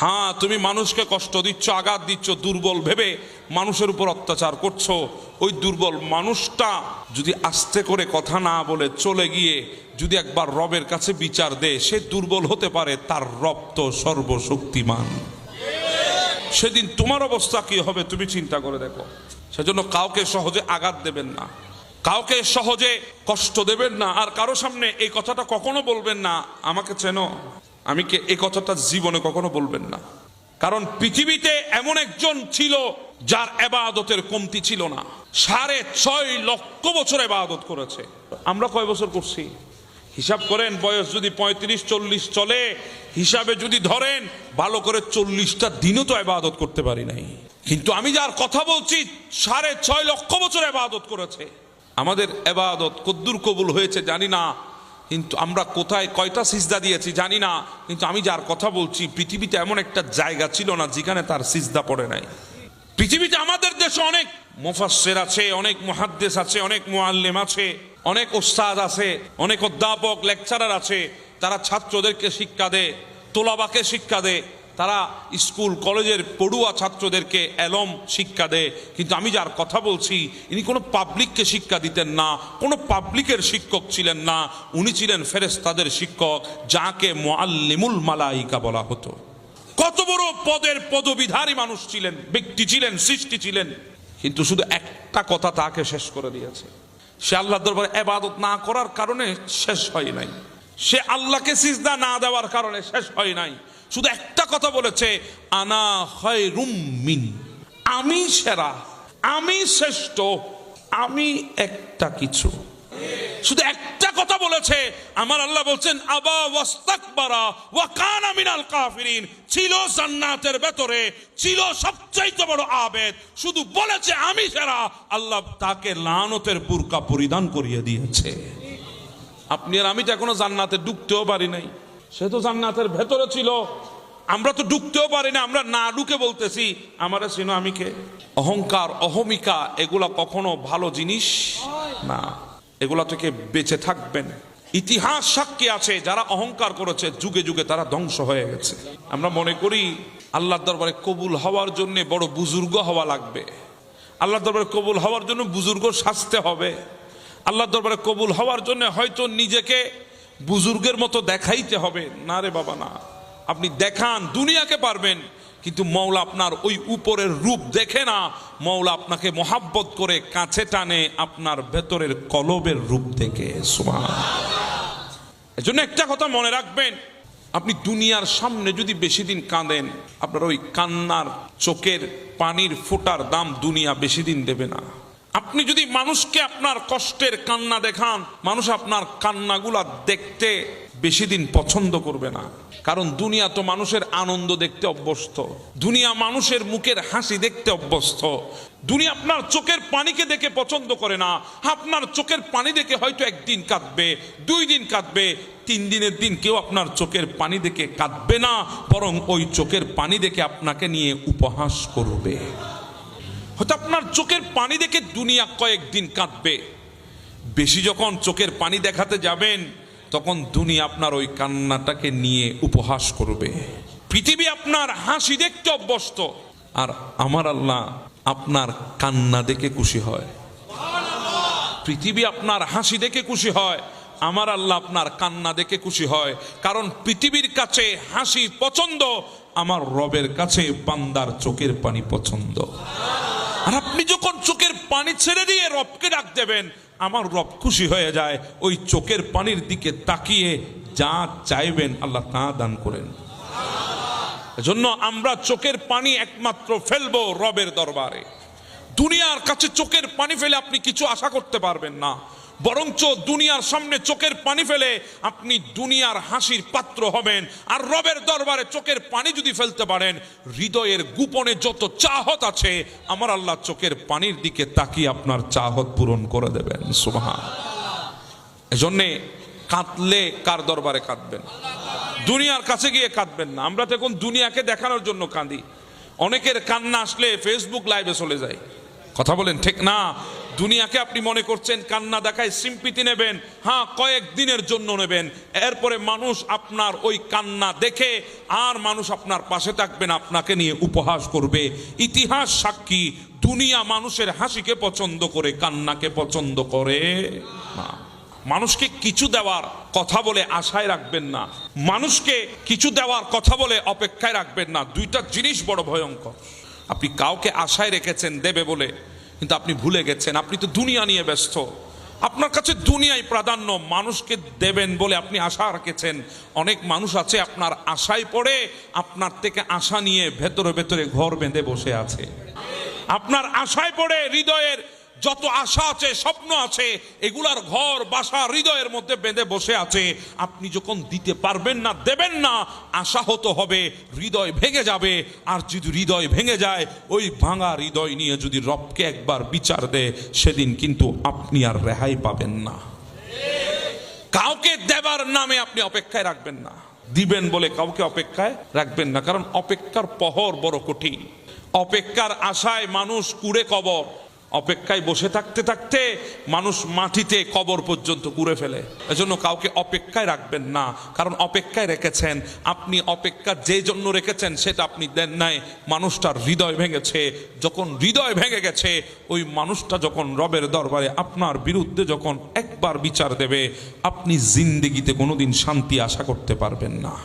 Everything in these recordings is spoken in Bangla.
হ্যাঁ, তুমি মানুষকে কষ্ট দিচ্ছ, আঘাত দিচ্ছ, দুর্বল ভেবে মানুষের উপর অত্যাচার করছো। ওই দুর্বল মানুষটা যদি আস্তে করে কথা না বলে চলে গিয়ে যদি একবার রবের কাছে বিচার দেয়, সে দুর্বল হতে পারে, তার রব তো সর্বশক্তিমান। সেদিন তোমার অবস্থা কি হবে তুমি চিন্তা করে দেখো। সেজন্য কাউকে সহজে আঘাত দেবেন না, কাউকে সহজে কষ্ট দেবেন না, আর কারো সামনে এই কথাটা কখনো বলবেন না, আমাকে চেনো আমি কে, এই কথাটা জীবনে কখনো বলবেন না। কারণ পৃথিবীতে এমন একজন ছিল যার ইবাদতের কমতি ছিল না, 6.5 লক্ষ বছর ইবাদত করেছে। আমরা কয় বছর করছি হিসাব করেন? বয়স যদি 35-40 চলে, হিসাবে যদি ধরেন ভালো করে 40টা দিনও তো ইবাদত করতে পারি নাই। কিন্তু আমি যার কথা বলছি 6.5 লক্ষ বছর ইবাদত করেছে। আমাদের ইবাদত কদ্দুর কবুল হয়েছে জানি না, কিন্তু আমরা কোথায় কয়টা সিজদা দিয়েছি জানি না, কিন্তু আমি যার কথা বলছি পৃথিবীতে এমন একটা জায়গা ছিল না যেখানে তার সিজদা পড়ে নাই। পৃথিবীতে আমাদের দেশে অনেক মুফাসসির আছে, অনেক মুহাদ্দিস আছে, অনেক মুআল্লিম আছে, অনেক ওস্তাদ আছে, অনেক অধ্যাপক লেকচারার আছে। তারা ছাত্রদেরকে শিক্ষা দেয়, তোলাবাকে শিক্ষা দেয়, তারা স্কুল কলেজের পড়ুয়া ছাত্রদেরকে এলম শিক্ষা দেয়। কিন্তু আমি যার কথা বলছি ইনি কোনো পাবলিককে শিক্ষা দিতেন না, কোনো পাবলিকের শিক্ষক ছিলেন না, উনি ছিলেন ফেরেশতাদের শিক্ষক, যাকে মুআল্লিমুল মালাইকা বলা হতো। কত বড় পদের পদবিধারী মানুষ ছিলেন, ব্যক্তি ছিলেন, সৃষ্টি ছিলেন, কিন্তু শুধু একটা কথা তাকে শেষ করে দিয়েছে। সে আল্লাহর দরবারে ইবাদত না করার কারণে শেষ হয় নাই, সে আল্লাহকে সিজদা না দেওয়ার কারণে শেষ হয় নাই। শুধু একটা কথা বলেছে, আনা খায়রুম মিন, আমি সেরা, আমি শ্রেষ্ঠ, আমি একটা কিছু। শুধু একটা কথা বলেছে। আমার আল্লাহ বলছেন আবা ওয়াস্তাকবারা ওয়া কানা মিনাল কাফিরিন, ছিল জান্নাতের ভেতরে, ছিল সবচাইতে বড় আবেদ, শুধু বলেছে আমি সেরা, আল্লাহ তাকে লানতের বুরকা পরিধান করিয়ে দিয়েছে। আপনি আর আমি তো এখনো জান্নাতে ঢুকতেও পারি নাই, সে তো জান্নাতের ভেতরে ছিল, আমরা তো ঢুকতেও পারি না। আমরা না ঢুকে বলতেছি আমারে চিনো আমি কে। অহংকার, অহমিকা এগুলা কখনো ভালো জিনিস না, এগুলা থেকে বেঁচে থাকবেন। ইতিহাস সাক্ষী আছে যারা অহংকার করেছে যুগে যুগে তারা ধ্বংস হয়ে গেছে। আমরা মনে করি আল্লাহর দরবারে কবুল হওয়ার জন্য বড় বুজুর্গ হওয়া লাগবে, আল্লাহর দরবারে কবুল হওয়ার জন্য বুজুর্গ সাজতে হবে, আল্লাহর দরবারে কবুল হওয়ার জন্য হয়তো নিজেকে বুজুর্গের মতো দেখাইতে হবে। না রে বাবা না, আপনি দেখান দুনিয়াকে পারবেন, কিন্তু মওলা আপনার ওই উপরের রূপ দেখে না, মওলা আপনাকে মোহাব্বত করে কাছে টানে আপনার ভেতরের কলবের রূপ দেখে। সুবহানাল্লাহ। এজন্য একটা কথা মনে রাখবেন, আপনি দুনিয়ার সামনে যদি বেশি দিন কাঁদেন, আপনার ওই কান্নার চোখের পানির ফোঁটার দাম দুনিয়া বেশি দিন দেবে না। আপনি যদি মানুষকে আপনার কষ্টের কান্না দেখান, মানুষ আপনার কান্নাগুলা দেখতে বেশি দিন পছন্দ করবে না। কারণ দুনিয়া তো মানুষের আনন্দ দেখতে অভ্যস্ত, দুনিয়া মানুষের মুখের হাসি দেখতে অভ্যস্ত। দুনিয়া আপনার চোখের পানিকে দেখে পছন্দ করে না। আপনার চোখের পানি দেখে হয়তো একদিন কাঁদবে, 2 দিন কাঁদবে, 3 দিনের দিন কেউ আপনার চোখের পানি দেখে কাঁদবে না, বরং ওই চোখের পানি দেখে আপনাকে নিয়ে উপহাস করবে। হয়তো আপনার চোখের পানি দেখে দুনিয়া কয়েকদিন কাঁদবে, বেশি যখন চোখের পানি দেখাতে যাবেন তখন দুনিয়া আপনার ওই কান্নাটাকে নিয়ে উপহাস করবে। পৃথিবী আপনার হাসি দেখতে অভ্যস্ত, আর আমার আল্লাহ আপনার কান্না দেখে খুশি হয়। পৃথিবী আপনার হাসি দেখে খুশি হয়, আমার আল্লাহ আপনার কান্না দেখে খুশি হয়। কারণ পৃথিবীর কাছে হাসি পছন্দ, আমার রবের কাছে বান্দার চোখের পানি পছন্দ। আর আপনি যখন চোখের পানি ছেড়ে দিয়ে রবকে ডাক দেবেন, আমার রব খুশি হয়ে যায়। ওই চোখের পানির দিকে তাকিয়ে যা চাইবেন আল্লাহ তা দান করেন। এজন্য আমরা চোখের পানি একমাত্র ফেলবো রবের দরবারে। দুনিয়ার কাছে চোখের পানি ফেলে আপনি কিছু আশা করতে পারবেন না, বরঞ্চ দুনিয়ার সামনে চোখের পানি ফেলে আপনি দুনিয়ার হাসির পাত্র হবেন। আর রবের দরবারে চোখের পানি যদি ফেলতে পারেন, হৃদয়ের গোপনে যত চাহত আছে আমার আল্লাহ চোখের পানির দিকে তাকিয়ে আপনার চাহত পূরণ করে দেবেন। সুবহানাল্লাহ। এজন্য কাঁদলে কার দরবারে কাঁদবেন? দুনিয়ার কাছে গিয়ে কাঁদবেন না। আমরা তো এখন দুনিয়াকে দেখানোর জন্য কাঁদি। অনেকের কান্না আসলে ফেসবুক লাইভে চলে যায়, কথা বলেন ঠিক না? দুনিয়াকে আপনি মনে করছেন কান্না দেখায় সিম্পিতি নেবেন, হ্যাঁ কয়েকদিনের জন্য নেবেন, এরপরে মানুষ আপনার ওই কান্না দেখে আর মানুষ আপনার পাশে থাকবেন, আপনাকে নিয়ে উপহাস করবে। ইতিহাস সাক্ষী, দুনিয়া মানুষের হাসিকে পছন্দ করে, কান্নাকে পছন্দ করে না। মানুষকে কিছু দেওয়ার কথা বলে আশায় রাখবেন না, মানুষকে কিছু দেওয়ার কথা বলে অপেক্ষায় রাখবেন না। দুইটা জিনিস বড় ভয়ঙ্কর। আপনি কাউকে আশায় রেখেছেন দেবে বলে, কিন্তু আপনি ভুলে গেছেন আপনি তো দুনিয়া নিয়ে ব্যস্ত, আপনার কাছে দুনিয়াই প্রাধান্য। মানুষকে দেবেন বলে আপনি আশা রেখেছেন। অনেক মানুষ আছে আপনার আশায় পড়ে আপনার থেকে আশা নিয়ে ভেতরে ভেতরে ঘর বেঁধে বসে আছে। আপনার আশায় পড়ে হৃদয়ের যত আশা আছে, স্বপ্ন আছে, এগুলার ঘর বাসা হৃদয়ের মধ্যে বেঁধে বসে আছে। আপনি যখন দিতে পারবেন না, দেবেন না, আশাহত হবে, হৃদয় ভেঙে যাবে। আর যদি হৃদয় ভেঙে যায়, ওই ভাঙা হৃদয় নিয়ে যদি রবকে একবার বিচার দেয়, সেদিন কিন্তু আপনি আর রেহাই পাবেন না। কাউকে দেবার নামে আপনি অপেক্ষায় রাখবেন না, দিবেন বলে কাউকে অপেক্ষায় রাখবেন না। কারণ অপেক্ষার পহর বড় কঠিন। অপেক্ষার আশায় মানুষ কুড়ে কবর, অপেক্ষায় বসে থাকতে থাকতে মানুষ মাটিতে কবর পর্যন্ত কুড়ে ফেলে। এজন্য কাউকে অপেক্ষায় রাখবেন না, কারণ অপেক্ষায় রেখেছেন আপনি, অপেক্ষা যে জন্য রেখেছেন সেটা আপনি দেন নাই, মানুষটার হৃদয় ভেঙেছে। যখন হৃদয় ভেঙে গেছে, ওই মানুষটা যখন রবের দরবারে আপনার বিরুদ্ধে যখন একবার বিচার দেবে, আপনি জিন্দেগিতে কোনোদিন শান্তি আশা করতে পারবেন না।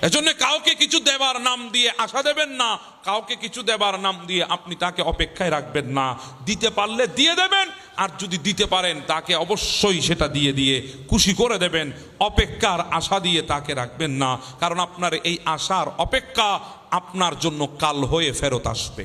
এজন্য কাউকে কিছু দেবার নাম দিয়ে আশা দেবেন না, কাউকে কিছু দেবার নাম দিয়ে আপনি তাকে অপেক্ষায় রাখবেন না। দিতে পারলে দিয়ে দেবেন, আর যদি দিতে পারেন তাকে অবশ্যই সেটা দিয়ে দিয়ে খুশি করে দেবেন। অপেক্ষার আশা দিয়ে তাকে রাখবেন না, কারণ আপনার এই আশার অপেক্ষা আপনার জন্য কাল হয়ে ফেরত আসবে।